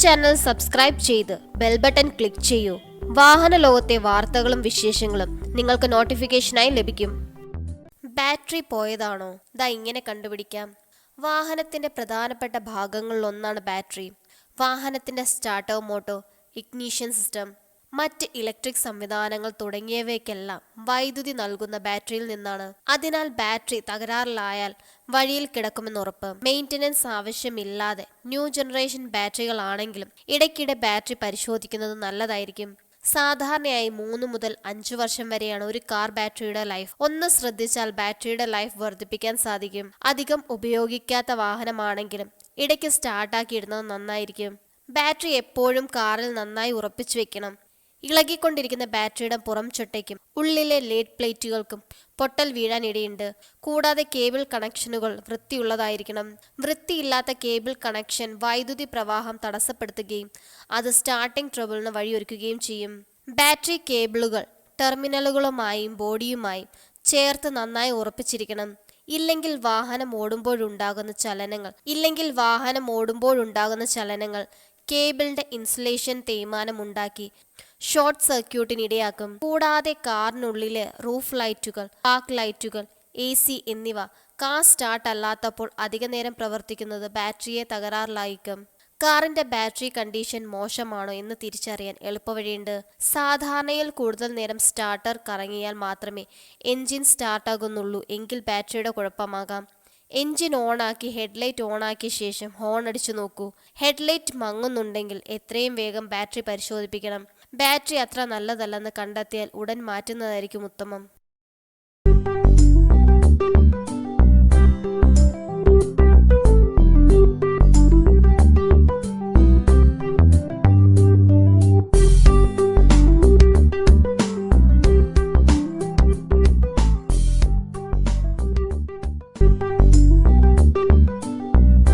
Channel subscribe ചെയ്ത് bell button click ചെയ്യൂ. വാഹന ലോകത്തെ വാർത്തകളും വിശേഷങ്ങളും നിങ്ങൾക്ക് നോട്ടിഫിക്കേഷനായി ലഭിക്കും. ബാറ്ററി പോയതാണോ? ഇങ്ങനെ കണ്ടുപിടിക്കാം. വാഹനത്തിന്റെ പ്രധാനപ്പെട്ട ഭാഗങ്ങളിലൊന്നാണ് ബാറ്ററി. വാഹനത്തിന്റെ സ്റ്റാർട്ടർ മോട്ടോർ, ഇഗ്നിഷൻ സിസ്റ്റം, മറ്റ് ഇലക്ട്രിക് സംവിധാനങ്ങൾ തുടങ്ങിയവയ്ക്കെല്ലാം വൈദ്യുതി നൽകുന്ന ബാറ്ററിയിൽ നിന്നാണ്. അതിനാൽ ബാറ്ററി തകരാറിലായാൽ വഴിയിൽ കിടക്കുമെന്നുറപ്പ്. മെയിൻ്റനൻസ് ആവശ്യമില്ലാതെ ന്യൂ ജനറേഷൻ ബാറ്ററികളാണെങ്കിലും ഇടയ്ക്കിടെ ബാറ്ററി പരിശോധിക്കുന്നത് നല്ലതായിരിക്കും. സാധാരണയായി 3 മുതൽ 5 വർഷം വരെയാണ് ഒരു കാർ ബാറ്ററിയുടെ ലൈഫ്. ഒന്ന് ശ്രദ്ധിച്ചാൽ ബാറ്ററിയുടെ ലൈഫ് വർദ്ധിപ്പിക്കാൻ സാധിക്കും. അധികം ഉപയോഗിക്കാത്ത വാഹനമാണെങ്കിലും ഇടയ്ക്ക് സ്റ്റാർട്ടാക്കി ഇടുന്നത് നന്നായിരിക്കും. ബാറ്ററി എപ്പോഴും കാറിൽ നന്നായി ഉറപ്പിച്ചു വെക്കണം. ഇളകിക്കൊണ്ടിരിക്കുന്ന ബാറ്ററിയുടെ പുറം ചൊട്ടയ്ക്കും ഉള്ളിലെ ലീഡ് പ്ലേറ്റുകൾക്കും പൊട്ടൽ വീഴാനിടയുണ്ട്. കൂടാതെ കേബിൾ കണക്ഷനുകൾ വൃത്തിയുള്ളതായിരിക്കണം. വൃത്തിയില്ലാത്ത കേബിൾ കണക്ഷൻ വൈദ്യുതി പ്രവാഹം തടസ്സപ്പെടുത്തുകയും അത് സ്റ്റാർട്ടിംഗ് ട്രബിളിന് വഴിയൊരുക്കുകയും ചെയ്യും. ബാറ്ററി കേബിളുകൾ ടെർമിനലുകളുമായും ബോഡിയുമായും ചേർത്ത് നന്നായി ഉറപ്പിച്ചിരിക്കണം. ഇല്ലെങ്കിൽ വാഹനം ഓടുമ്പോഴുണ്ടാകുന്ന ചലനങ്ങൾ കേബിളിന്റെ ഇൻസുലേഷൻ തേയ്മാനം ഉണ്ടാക്കി ഷോർട്ട് സർക്യൂട്ടിനിടയാക്കും. കൂടാതെ കാറിനുള്ളിലെ റൂഫ് ലൈറ്റുകൾ, പാർക്ക് ലൈറ്റുകൾ, AC എന്നിവ കാർ സ്റ്റാർട്ട് അല്ലാത്തപ്പോൾ അധിക നേരം പ്രവർത്തിക്കുന്നത് ബാറ്ററിയെ തകരാറിലായിരിക്കും. കാറിന്റെ ബാറ്ററി കണ്ടീഷൻ മോശമാണോ എന്ന് തിരിച്ചറിയാൻ എളുപ്പവഴിയുണ്ട്. സാധാരണയിൽ കൂടുതൽ നേരം സ്റ്റാർട്ടർ കറങ്ങിയാൽ മാത്രമേ എൻജിൻ സ്റ്റാർട്ടാകുന്നുള്ളൂ എങ്കിൽ ബാറ്ററിയുടെ കുഴപ്പമാകാം. എൻജിൻ ഓണാക്കി ഹെഡ്ലൈറ്റ് ഓണാക്കിയ ശേഷം ഹോൺ അടിച്ചു നോക്കൂ. ഹെഡ്ലൈറ്റ് മങ്ങുന്നുണ്ടെങ്കിൽ എത്രയും വേഗം ബാറ്ററി പരിശോധിപ്പിക്കണം. ബാറ്ററി അത്ര നല്ലതല്ലെന്ന് കണ്ടെത്തിയാൽ ഉടൻ മാറ്റുന്നതായിരിക്കും ഉത്തമം.